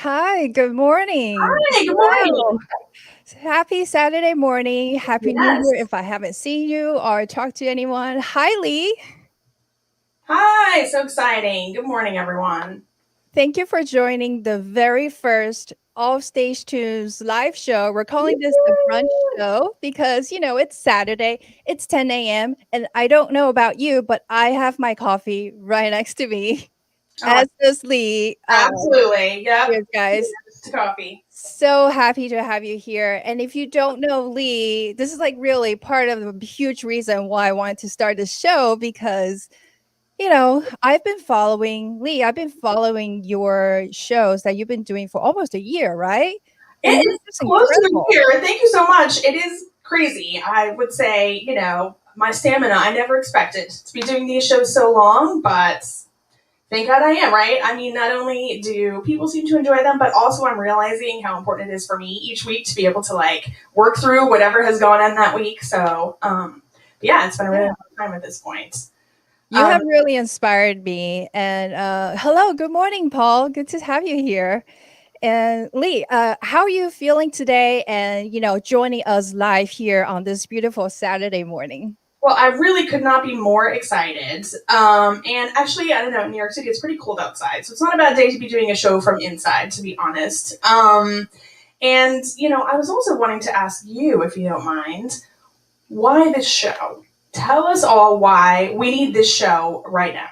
Hi, good morning. Hi, good Hello. morning. Happy Saturday morning. Happy New Year Yes. if I haven't seen you or talked to anyone. Hi, Lee. Hi, so exciting. Good morning, everyone. Thank you for joining the very first Offstage Tunes live show. We're calling this the brunch Woo! show because, it's Saturday, it's 10 a.m., and I don't know about you, but I have my coffee right next to me, Oh, as does Lee. absolutely. Yep. Cheers, guys. Cheers to coffee. So happy to have you here. And if you don't know Lee, this is like really part of the huge reason why I wanted to start this show because, I've been following Lee, I've been following your shows that you've been doing for almost a year, right? It And is it's just close to a incredible. year. Thank you so much. It is crazy. I would say, my stamina, I never expected to be doing these shows so long, but thank God I am, right? I mean, not only do people seem to enjoy them, but also I'm realizing how important it is for me each week to be able to work through whatever has gone on that week. So, yeah, it's been a really Yeah. long time at this point. You Um, have really inspired me. And hello, good morning, Paul. Good to have you here. And Lee, how are you feeling today and, joining us live here on this beautiful Saturday morning? well, I really could not be more excited. And actually, I don't know, in New York City, it's pretty cold outside. So it's not a bad day to be doing a show from inside, to be honest. And, I was also wanting to ask you, if you don't mind, why this show? Tell us all why we need this show right now.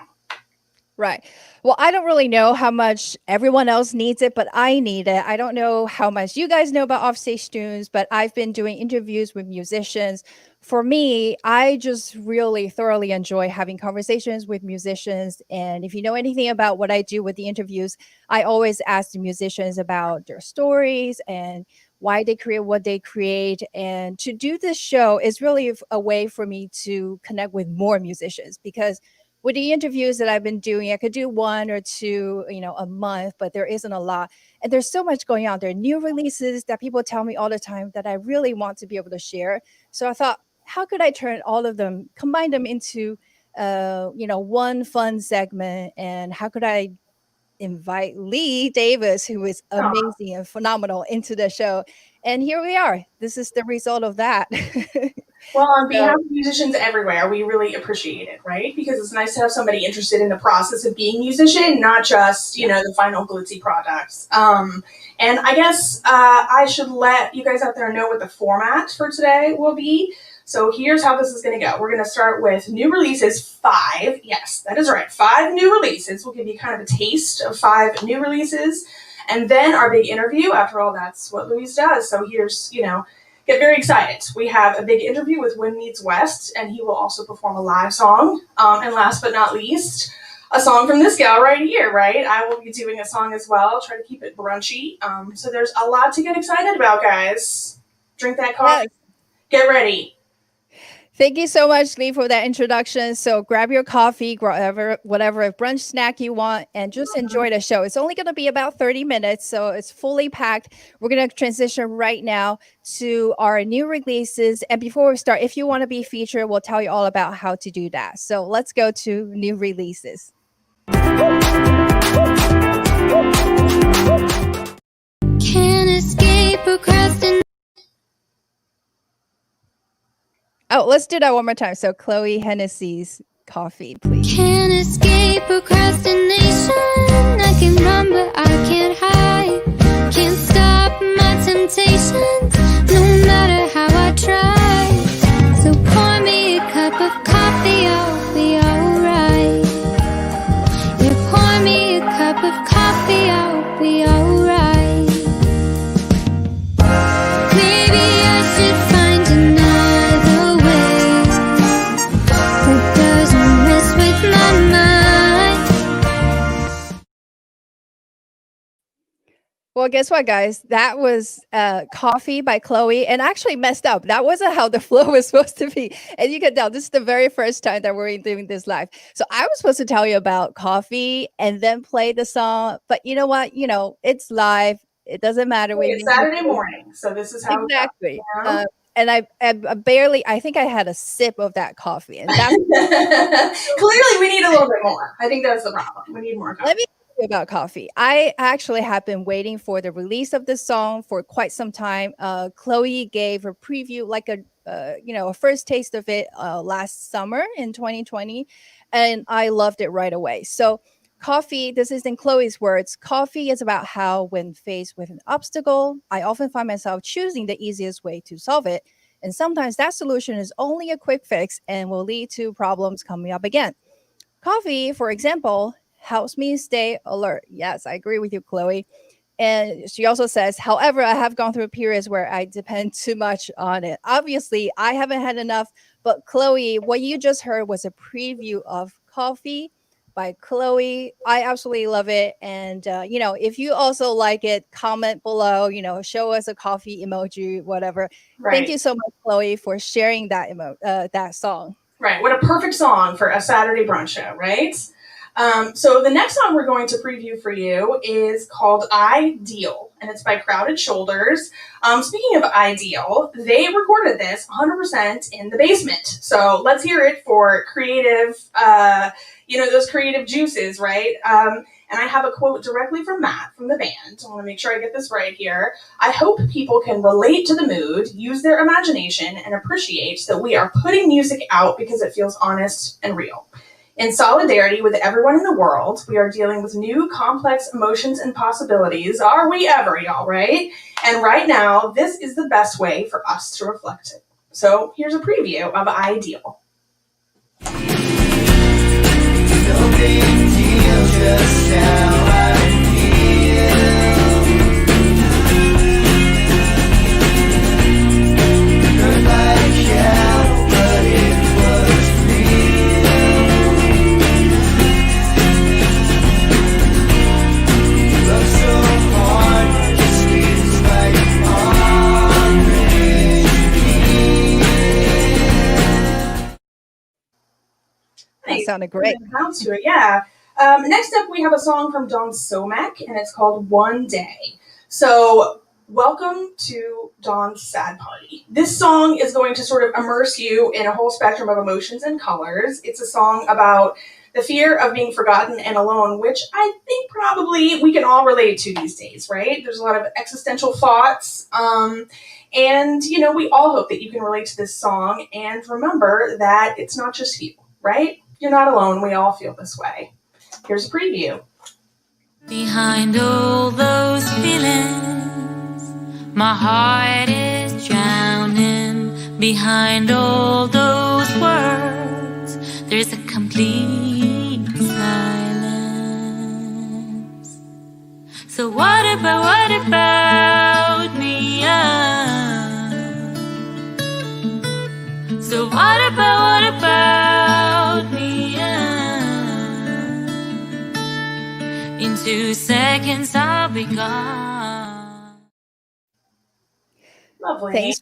Right. Well, I don't really know how much everyone else needs it, but I need it. I don't know how much you guys know about Offstage Tunes, but I've been doing interviews with musicians. For me, I just really thoroughly enjoy having conversations with musicians. And if you know anything about what I do with the interviews, I always ask the musicians about their stories and why they create what they create. And to do this show is really a way for me to connect with more musicians because with the interviews that I've been doing, I could do one or two, a month, but there isn't a lot. And there's so much going on. There are new releases that people tell me all the time that I really want to be able to share. So I thought, how could I turn all of them, combine them into, one fun segment? And how could I invite Lee Davis, who is Aw. amazing and phenomenal, into the show? And here we are. This is the result of that. Well, on behalf So, of musicians everywhere, we really appreciate it, right? Because it's nice to have somebody interested in the process of being a musician, not just, yeah. the final glitzy products. And I guess I should let you guys out there know what the format for today will be. So here's how this is going to go. We're going to start with new releases, five. Yes, that is right. Five new releases. We'll give you kind of a taste of five new releases. And then our big interview. After all, that's what Louise does. So here's, get very excited. We have a big interview with Wind Meets West, and he will also perform a live song. And last but not least, a song from this gal right here, right? I will be doing a song as well. I'll try to keep it brunchy. So there's a lot to get excited about, guys. Drink that coffee. Yes. Get ready. Thank you so much, Lee, for that introduction. So grab your coffee, whatever brunch snack you want, and just enjoy the show. It's only going to be about 30 minutes, so it's fully packed. We're going to transition right now to our new releases. And before we start, if you want to be featured, we'll tell you all about how to do that. So let's go to new releases. Can't escape procrastination. Oh, let's do that one more time. So Chloe Hennessy's Coffee, please. Can't escape procrastination. I can run, but I can't hide. Can't stop my temptations, no matter how I try. So pour me a cup of coffee, I'll be alright. Yeah, pour me a cup of coffee, I'll be alright. Maybe I should find another way that doesn't mess with my mind. Well, guess what, guys? That was Coffee by Chloe, and actually messed up. That wasn't how the flow was supposed to be. And you can tell this is the very first time that we're doing this live. So I was supposed to tell you about Coffee and then play the song. But you know what? It's live. It doesn't matter. We It's made Saturday mistakes. morning, so this is how it goes. Exactly. You know? And I barely, I think I had a sip of that coffee. And that's Clearly, we need a little bit more. I think that's the problem. We need more let coffee. me you about Coffee. I actually have been waiting for the release of this song for quite some time. Chloe gave a preview, like a first taste of it last summer in 2020, and I loved it right away. So Coffee, this is in Chloe's words. Coffee is about how, when faced with an obstacle, I often find myself choosing the easiest way to solve it. And sometimes that solution is only a quick fix and will lead to problems coming up again. Coffee, for example, helps me stay alert. Yes, I agree with you, Chloe. And she also says, however, I have gone through periods where I depend too much on it. Obviously, I haven't had enough. But Chloe, what you just heard was a preview of Coffee by Chloe. I absolutely love it. And, if you also like it, comment below, show us a coffee emoji, whatever. Thank you Right. so much, Chloe, for sharing that song. Right. What a perfect song for a Saturday brunch show, right? So the next song we're going to preview for you is called Ideal, and it's by Crowded Shoulders. Speaking of Ideal, they recorded this 100% in the basement. So let's hear it for creative, those creative juices, right? And I have a quote directly from Matt from the band. I want to make sure I get this right here. I hope people can relate to the mood, use their imagination, and appreciate that we are putting music out because it feels honest and real. In solidarity with everyone in the world, we are dealing with new complex emotions and possibilities. Are we ever, y'all, right? And right now, this is the best way for us to reflect it. So here's a preview of Ideal. No big deal, just how I feel. Hurt like hell, but it was real. Love so hard, it squeezes like That sounded great. Bounce to it, yeah. Next up, we have a song from Don Somek, and it's called One Day. So, welcome to Don's Sad Party. This song is going to sort of immerse you in a whole spectrum of emotions and colors. It's a song about the fear of being forgotten and alone, which I think probably we can all relate to these days, right? There's a lot of existential thoughts. And, we all hope that you can relate to this song and remember that it's not just you, right? You're not alone. We all feel this way. Here's a preview. Behind all those feelings, my heart is drowning. Behind all those words, there's a complete silence. So what about me? So what about me? In 2 seconds I'll be gone. Lovely. Thanks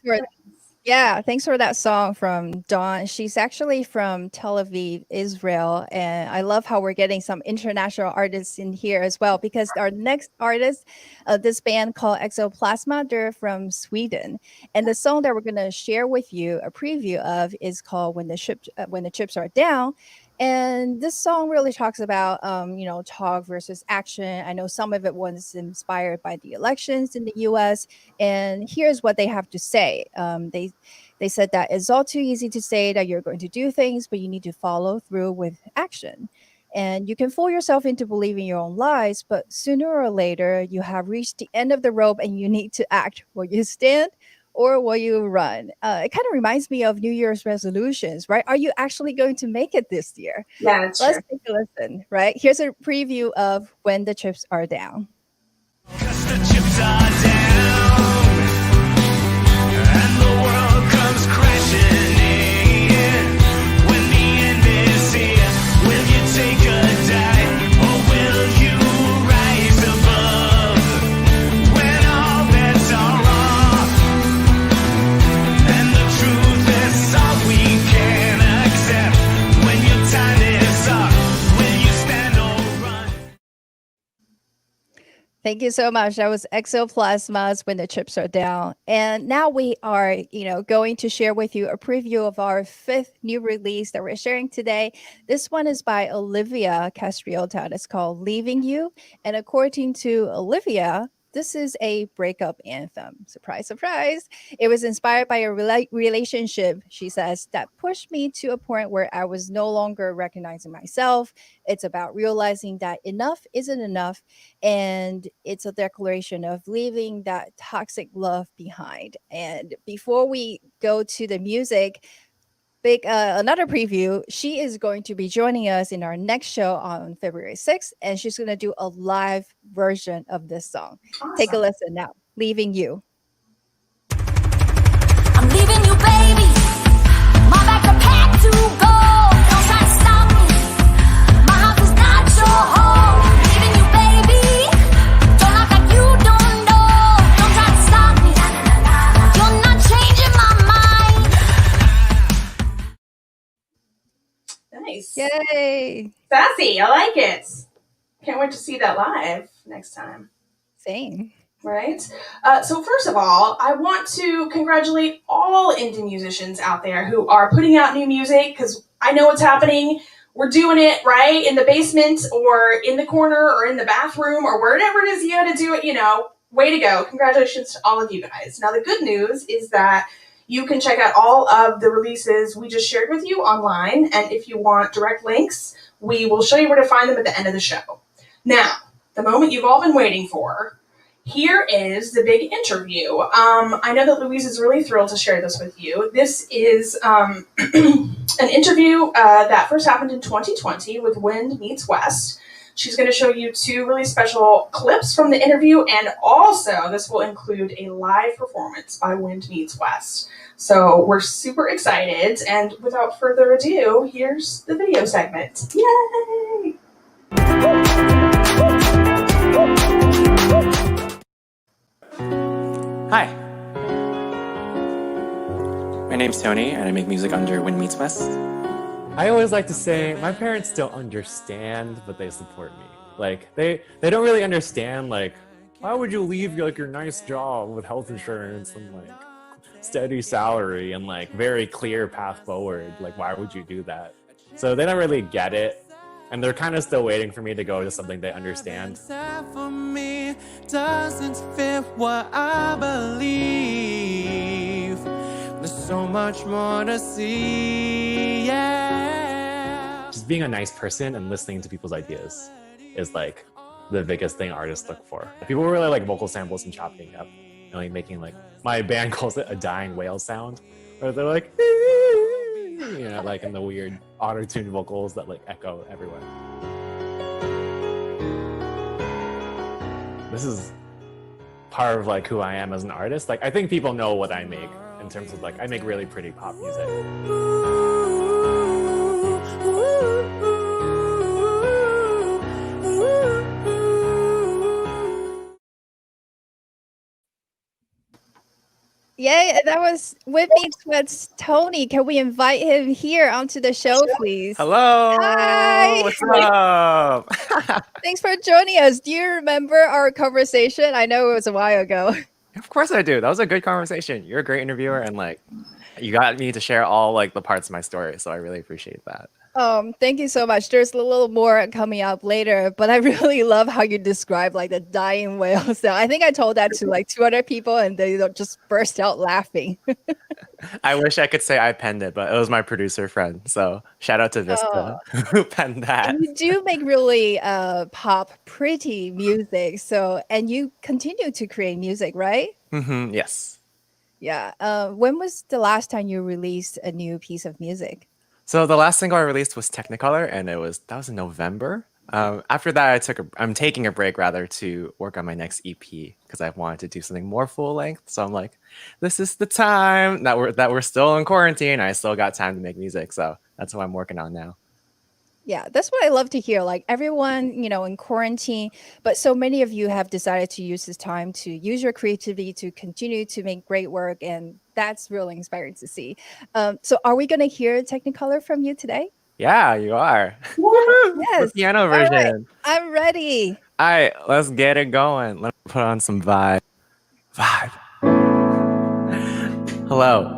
for that song from Dawn. She's actually from Tel Aviv, Israel, and I love how we're getting some international artists in here as well, because our next artist, this band called Exoplasma, they're from Sweden, and the song that we're going to share with you a preview of is called When the Chips Are Down. And this song really talks about, talk versus action. I know some of it was inspired by the elections in the U.S. And here's what they have to say. They said that it's all too easy to say that you're going to do things, but you need to follow through with action. And you can fool yourself into believing your own lies, but sooner or later, you have reached the end of the rope and you need to act. Will you stand or will you run? It kind of reminds me of New Year's resolutions, right? Are you actually going to make it this year? Yeah, it's Let's true. take a listen, right? Here's a preview of When the Chips Are Down. 'Cause the chips are down, and the world comes crashing in. When the end is here, will you take a dive, or will you rise above? When all bets are off, and the truth is all we can accept. When your time is up, will you stand or run? Thank you so much. That was Exoplasmas when the chips are down. And now we are, going to share with you a preview of our fifth new release that we're sharing today. This one is by Olivia Castriota. And it's called Leaving You. And according to Olivia, this is a breakup anthem. Surprise, surprise. It was inspired by a relationship, she says, that pushed me to a point where I was no longer recognizing myself. It's about realizing that enough isn't enough, and it's a declaration of leaving that toxic love behind. And before we go to the music, big another preview, she is going to be joining us in our next show on February 6th, and she's going to do a live version of this song. Take a Awesome. listen now. Leaving You. I'm leaving you, baby. My bags are packed to go. Don't try to stop me. My house is not your home. Leaving you, baby. Don't act like you don't know. Don't try to stop me. You're not changing my mind. Nice. Yay. Sassy. I like it. Can't wait to see that live next time. Same. Right? So first of all, I want to congratulate all indie musicians out there who are putting out new music, because I know what's happening. We're doing it, right? In the basement or in the corner or in the bathroom or wherever it is you got to do it, way to go. Congratulations to all of you guys. Now, the good news is that you can check out all of the releases we just shared with you online. And if you want direct links, we will show you where to find them at the end of the show. Now, the moment you've all been waiting for. Here is the big interview. I know that Louise is really thrilled to share this with you. This is an interview that first happened in 2020 with Wind Meets West. She's going to show you two really special clips from the interview, and also this will include a live performance by Wind Meets West. So we're super excited, and without further ado, here's the video segment. Yay! Hi. My name's Tony, and I make music under Wind Meets West. I always like to say my parents don't understand, but they support me. Like they don't really understand, like, why would you leave your nice job with health insurance and like steady salary and like very clear path forward? Like, why would you do that? So they don't really get it, and they're kind of still waiting for me to go to something they understand. For me doesn't fit what I believe. There's so much more to see. Yeah. Just being a nice person and listening to people's ideas is like the biggest thing artists look for. People really like vocal samples and chopping up and like making, like, my band calls it a dying whale sound, where they're like, like in the weird auto-tuned vocals that like echo everywhere. This is part of like who I am as an artist. Like, I think people know what I make in terms of like, I make really pretty pop music. Yay, that was Wind Meets West's Tony. Can we invite him here onto the show, please? Hello. Hi. What's up? Thanks for joining us. Do you remember our conversation? I know it was a while ago. Of course I do. That was a good conversation. You're a great interviewer, and like, you got me to share all like the parts of my story, so I really appreciate that. Thank you so much. There's a little more coming up later, but I really love how you describe like the dying whale. So I think I told that to like 200 people, and they just burst out laughing. I wish I could say I penned it, but it was my producer friend. So shout out to Vista who penned that. And you do make really pop, pretty music. So, and you continue to create music, right? Mm-hmm, yes. Yeah. When was the last time you released a new piece of music? So the last single I released was Technicolor, and that was in November. After that, I'm taking a break rather to work on my next EP because I wanted to do something more full length. So I'm like, this is the time that we're still in quarantine. I still got time to make music, so that's what I'm working on now. Yeah, that's what I love to hear. Like everyone, in quarantine, but so many of you have decided to use this time to use your creativity to continue to make great work, and that's really inspiring to see. So are we going to hear Technicolor from you today? Yeah, you are. Yes. The piano All right. version. I'm ready. All right, let's get it going. Let's put on some vibe. Vibe. Hello.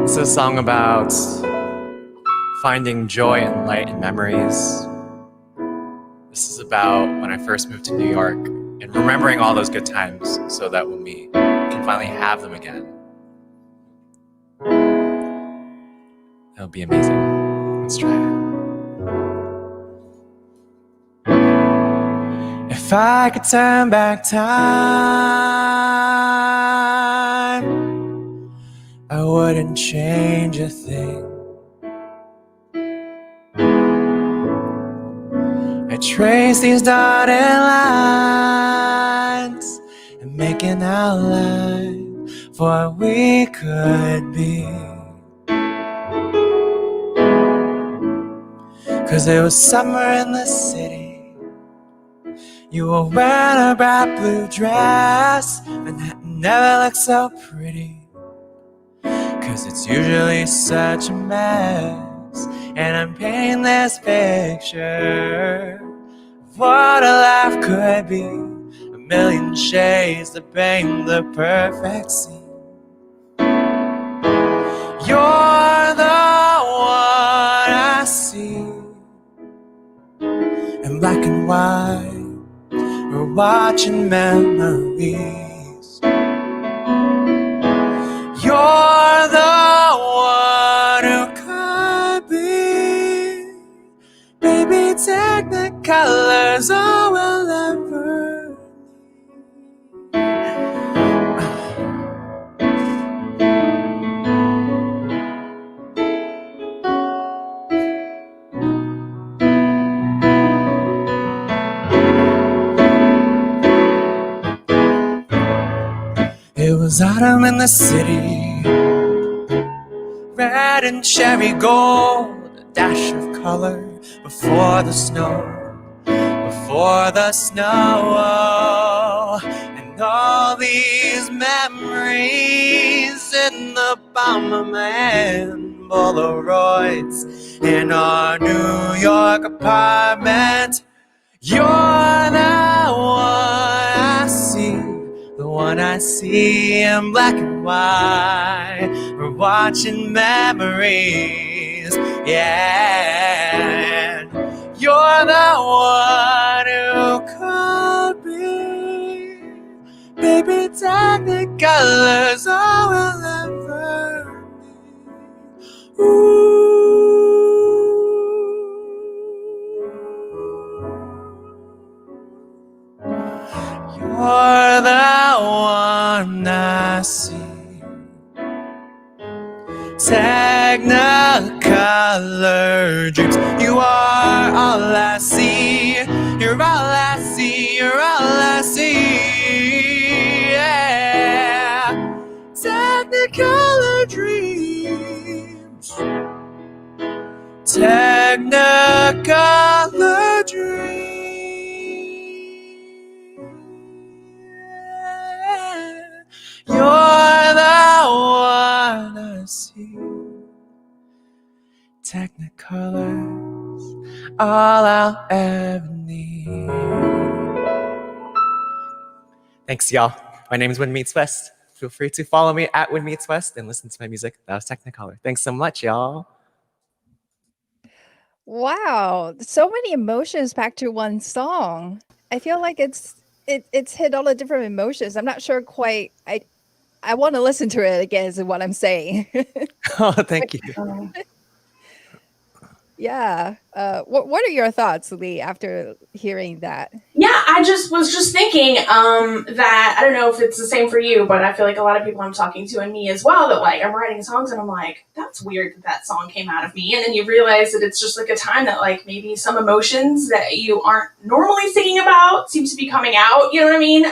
This is a song about finding joy and light in memories. This is about when I first moved to New York and remembering all those good times so that when we can finally have them again, that'll be amazing. Let's try it. If I could turn back time, I wouldn't change a thing. I trace these dotted lines and make an outline for what we could be. 'Cause it was summer in the city. You were wearing a bright blue dress, Manhattan never looked so pretty. 'Cause it's usually such a mess, and I'm painting this picture of what a life could be. A million shades to paint the perfect scene. You're the one I see in black and white. We're watching memories. You're the one who could be. Baby, Technicolor's all we'll ever It was autumn in the city, red and cherry gold, a dash of color before the snow, and all these memories in the palm of my hand, Polaroids in our New York apartment. You're the one I see, the one I see in black and white. We're watching memories, yeah. You're the one who could be. Baby, Technicolor's all we'll ever be. You're the one I see. Technicolor dreams. You are all I see. You're all I see. You're all I see. Yeah. Technicolor dreams. Technicolor dreams. You're the one I see. Technicolor's all I'll ever need. Thanks, y'all. My name is Win Meets West. Feel free to follow me at Win Meets West and listen to my music. That was Technicolor. Thanks so much, y'all. Wow, so many emotions packed to one song. I feel like it's hit all the different emotions. I'm not sure quite. I want to listen to it again. Is what I'm saying. Oh, thank you. Yeah. What are your thoughts, Lee, after hearing that? Yeah, I was just thinking that I don't know if it's the same for you, but I feel like a lot of people I'm talking to and me as well that like I'm writing songs and I'm like, that's weird that song came out of me, and then you realize that it's just like a time that like maybe some emotions that you aren't normally thinking about seem to be coming out. You know what I mean?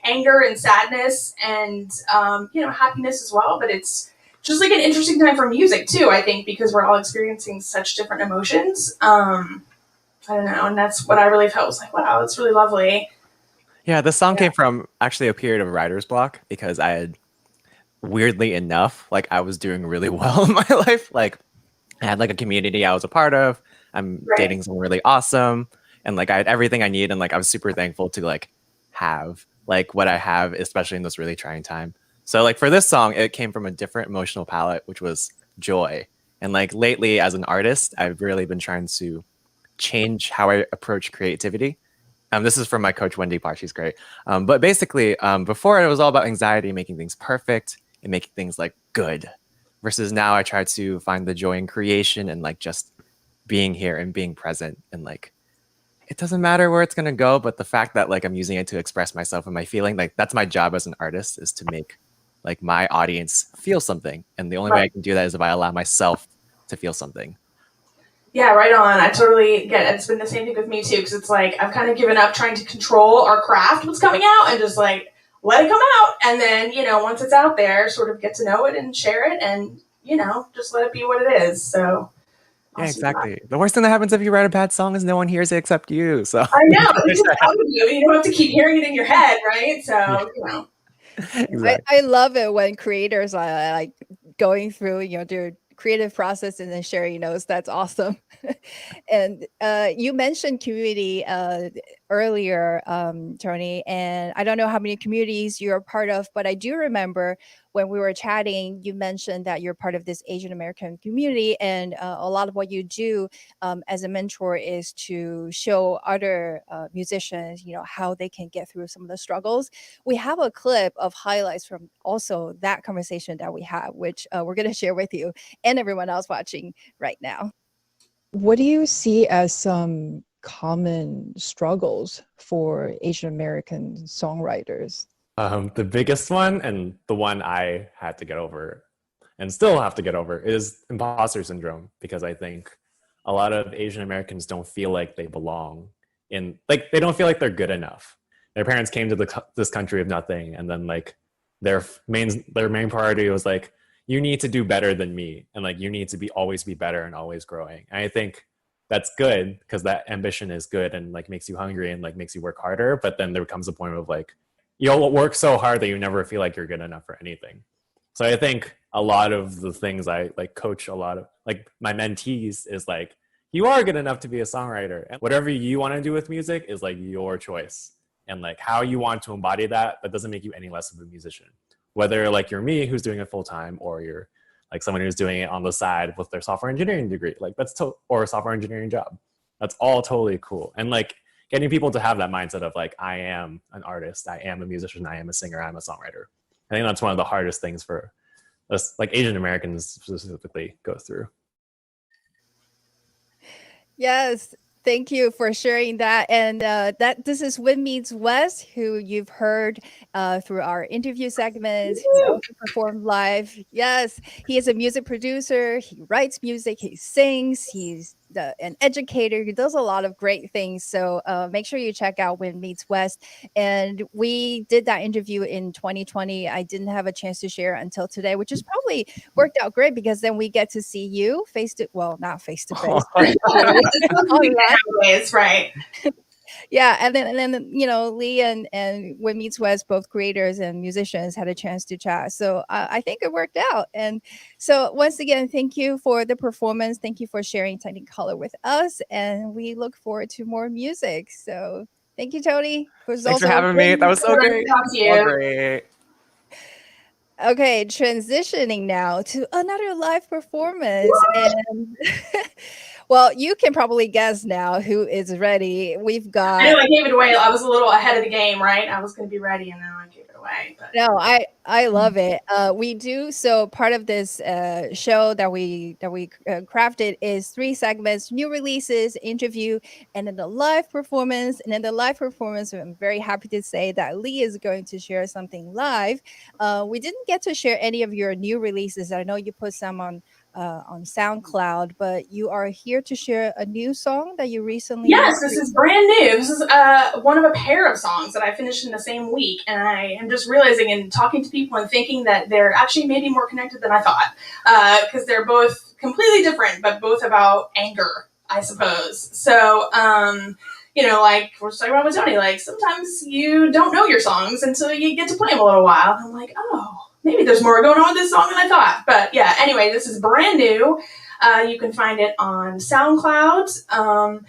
Anger and sadness and happiness as well, but it's just like an interesting time for music too, I think, because we're all experiencing such different emotions. I don't know, and that's what I really felt was like, wow, that's really lovely. Yeah, the song came from actually a period of writer's block because I had, weirdly enough, like I was doing really well in my life. Like I had like a community I was a part of. I'm Right. dating someone really awesome, and like I had everything I need, and like I was super thankful to like have like what I have, especially in this really trying time. So like for this song, it came from a different emotional palette, which was joy. And like lately, as an artist, I've really been trying to change how I approach creativity. This is from my coach Wendy Parr. She's great. But basically, before it was all about anxiety, making things perfect and making things like good. Versus now, I try to find the joy in creation and like just being here and being present. And like, it doesn't matter where it's gonna go, but the fact that like I'm using it to express myself and my feeling, like that's my job as an artist, is to make like my audience feel something. And the only way I can do that is if I allow myself to feel something. Yeah, right on. I totally get it. It's been the same thing with me too, because it's like I've kind of given up trying to control or craft what's coming out and just like let it come out. And then, once it's out there, sort of get to know it and share it and, just let it be what it is. So Yeah, exactly. The worst thing that happens if you write a bad song is no one hears it except you. So I know. It's just out of you. You don't have to keep hearing it in your head, right? So, exactly. I love it when creators are like going through, their creative process and then sharing notes. That's awesome. And you mentioned community earlier, Tony, and I don't know how many communities you're a part of, but I do remember when we were chatting, you mentioned that you're part of this Asian American community, and a lot of what you do as a mentor is to show other musicians, how they can get through some of the struggles. We have a clip of highlights from also that conversation that we had, which we're going to share with you and everyone else watching right now. What do you see as some common struggles for Asian American songwriters? The biggest one, and the one I had to get over and still have to get over, is imposter syndrome, because I think a lot of Asian Americans don't feel like they belong in, like, they don't feel like they're good enough. Their parents came to this country of nothing, and then like their main priority was like, you need to do better than me, and like you need to always be better and always growing. And I think that's good, because that ambition is good and like makes you hungry and like makes you work harder. But then there comes a point of like, you'll work so hard that you never feel like you're good enough for anything. So I think a lot of the things I like coach a lot of like my mentees is like, you are good enough to be a songwriter, and whatever you want to do with music is like your choice. And like how you want to embody that doesn't make you any less of a musician. Whether like you're me who's doing it full time, or you're like someone who's doing it on the side with their software engineering degree, like or a software engineering job. That's all totally cool. And like getting people to have that mindset of like, I am an artist, I am a musician, I am a singer, I'm a songwriter. I think that's one of the hardest things for us, like Asian Americans specifically, go through. Yes, thank you for sharing that. And this is Win Meets West, who you've heard through our interview segments. He's also performed live. Yes, he is a music producer. He writes music. He sings. He's an educator. He does a lot of great things. So make sure you check out Win Meets West. And we did that interview in 2020. I didn't have a chance to share until today, which has probably worked out great, because then we get to see you not face to face. It's right. Yeah, and then Lee and Win Meets West, both creators and musicians, had a chance to chat. So I think it worked out. And so once again, thank you for the performance. Thank you for sharing Technicolor with us, and we look forward to more music. So thank you, Tony. Thanks for having me. That was so great. Talk to you. So great. Okay, transitioning now to another live performance. And well, you can probably guess now who is ready. We've got. I know I gave it away. I was a little ahead of the game, right? I was going to be ready, and now I gave it away. But. No, I love it. We do so. Part of this show that we crafted is 3 segments: new releases, interview, and then the live performance. And in the live performance, I'm very happy to say that Lee is going to share something live. We didn't get to share any of your new releases. I know you put some on SoundCloud, but you are here to share a new song that you recently. Yes, this is brand new. This is one of a pair of songs that I finished in the same week, and I am just realizing and talking to people and thinking that they're actually maybe more connected than I thought, because they're both completely different, but both about anger, I suppose. So, like we're just talking about with Tony, like sometimes you don't know your songs until you get to play them a little while. I'm like, oh, maybe there's more going on with this song than I thought. But yeah, anyway, this is brand new. You can find it on SoundCloud,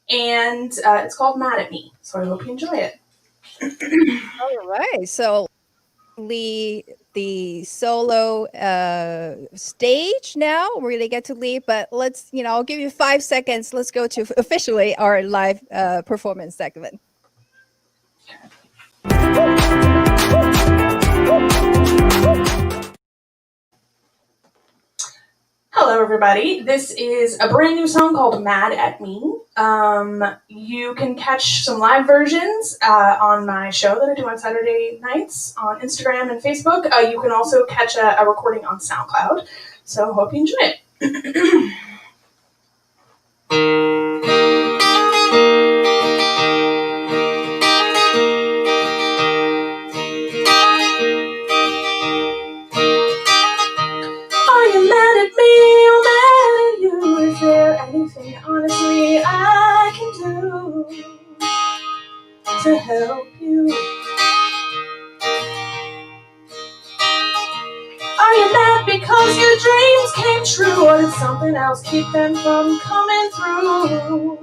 and it's called Mad at Me. So I hope you enjoy it. All right. So the solo stage now. We're gonna get to Lee, but let's, I'll give you 5 seconds. Let's go to officially our live performance segment. Hello, everybody. This is a brand new song called Mad at Me. You can catch some live versions on my show that I do on Saturday nights on Instagram and Facebook. You can also catch a recording on SoundCloud. So hope you enjoy it. Are you mad at me or mad at you? Is there anything honestly I can do to help you? Are you mad because your dreams came true, or did something else keep them from coming through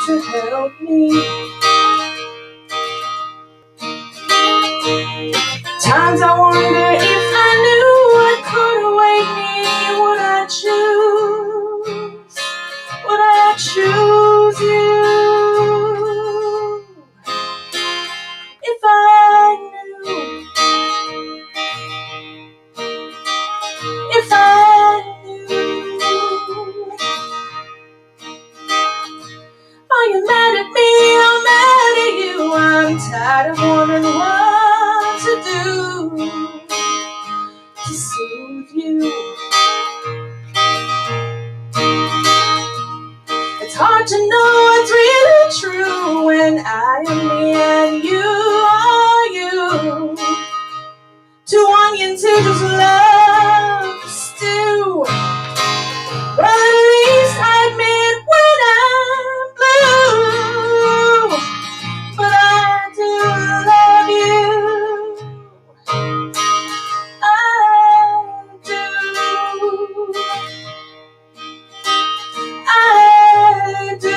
to help me? Times I wonder if I knew what could await me, would I choose? Would I choose you? If I knew, if I knew. Are you mad at me? I'm mad at you. I'm tired of wondering what to do to soothe you. It's hard to know what's really true when I am me and you are you. Two onions who just love to stew. Well, at least I admit when I'm blue. But I do love you. I do. I do.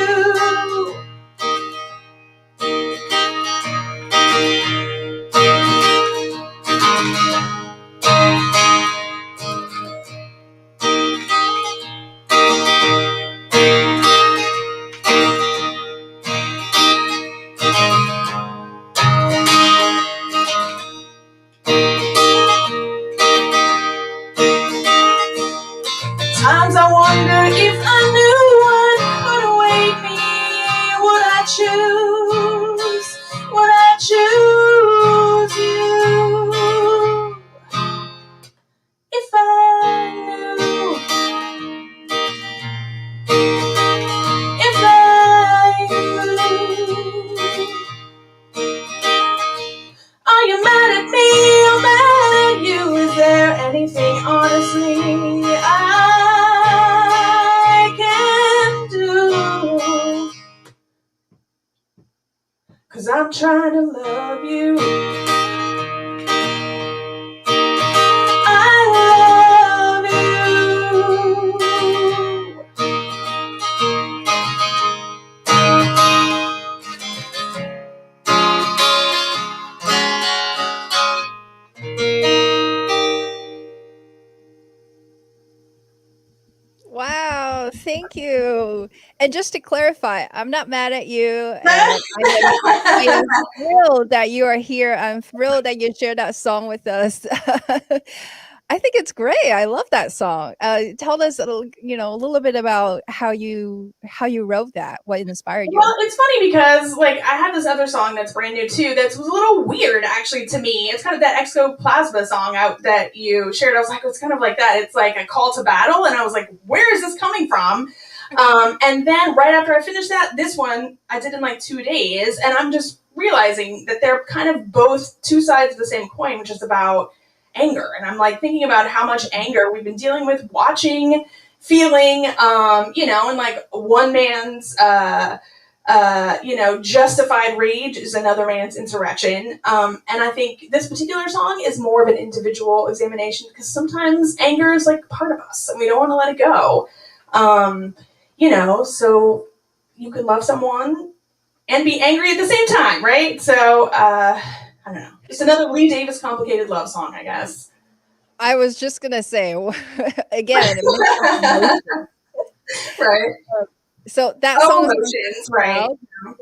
Times I wonder if I knew what could await me, would I choose? Would I choose you? If I knew, if I knew. Are you mad at me or mad at you? Is there anything honestly I can do? 'Cause I'm trying to love you. I love you. Wow, thank you. And just to clarify, I'm not mad at you. And I am thrilled that you are here. I'm thrilled that you shared that song with us. I think it's great. I love that song. Tell us a little bit about how you wrote that, what inspired you. Well, it's funny because like I have this other song that's brand new too. That was a little weird actually to me. It's kind of that Exoplasma song out that you shared. I was like, it's kind of like that. It's like a call to battle, and I was like, where is this coming from? And then right after I finished that, this one I did in like 2 days, and I'm just realizing that they're kind of both two sides of the same coin, which is about anger. And I'm like thinking about how much anger we've been dealing with, watching, feeling, and like one man's justified rage is another man's insurrection. And I think this particular song is more of an individual examination because sometimes anger is like part of us and we don't want to let it go. So you can love someone and be angry at the same time, right? So, I don't know. Just another Lee Davis complicated love song, I guess. I was just gonna say again, a mix of emotions. Right. So that Oh, song is emotions, right.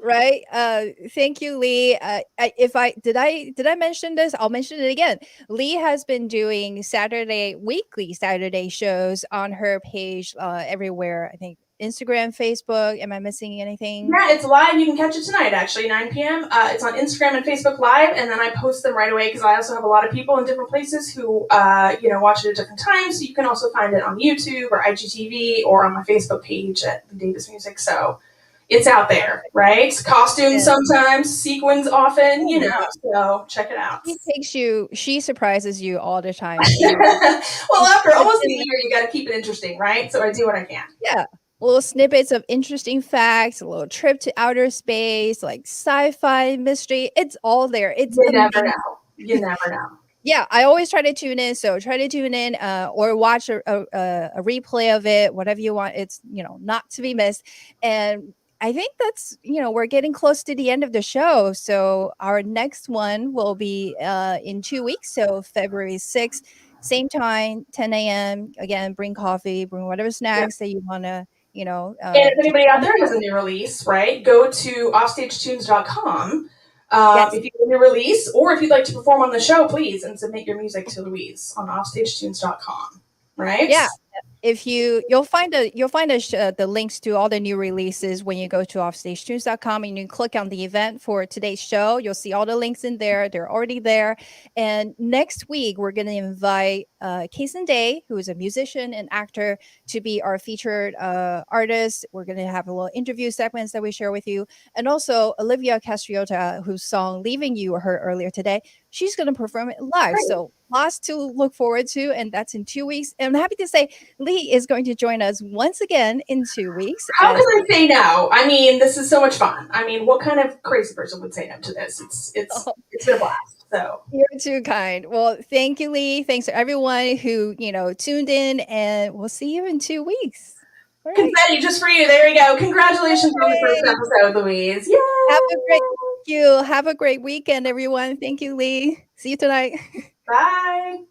right? Thank you, Lee. Did I mention this? I'll mention it again. Lee has been doing weekly Saturday shows on her page everywhere. I think Instagram, Facebook. Am I missing anything? Yeah, it's live. You can catch it tonight, actually, 9 p.m. It's on Instagram and Facebook Live, and then I post them right away because I also have a lot of people in different places who, watch it at different times. So you can also find it on YouTube or IGTV or on my Facebook page at Lee Davis Music. So it's out there, right? Costumes sometimes, sequins often, so check it out. She surprises you all the time. Well, after almost a year, you got to keep it interesting, right? So I do what I can. Yeah. Little snippets of interesting facts, a little trip to outer space, like sci-fi mystery. It's all there. It's You never amazing. know. You never know. Yeah, I always try to tune in. So try to tune in or watch a replay of it, whatever you want. It's, not to be missed. And I think that's, we're getting close to the end of the show. So our next one will be in 2 weeks. So February 6th, same time, 10 a.m. Again, bring coffee, bring whatever snacks that you want to, and if anybody out there has a new release, right, go to offstagetunes.com. Yes. If you have a new release, or if you'd like to perform on the show, please, and submit your music to Louise on offstagetunes.com. Right? Yeah. If you'll find the links to all the new releases when you go to offstagetunes.com and you click on the event for today's show. You'll see all the links in there. They're already there. And next week we're going to invite Kason Day, who is a musician and actor, to be our featured artist. We're going to have a little interview segments that we share with you, and also Olivia Castriota, whose song "Leaving You" heard earlier today. She's going to perform it live. Great. So lots to look forward to, and that's in 2 weeks. And I'm happy to say Lee is going to join us once again in 2 weeks. How can I say no? I mean, this is so much fun. I mean, what kind of crazy person would say no to this? It's been a blast. So You're too kind. Well, thank you, Lee. Thanks to everyone who tuned in, and we'll see you in 2 weeks. All right. Confetti just for you. There you go. Congratulations on the first episode, Louise. Have a great weekend, everyone. Thank you, Lee. See you tonight. Bye.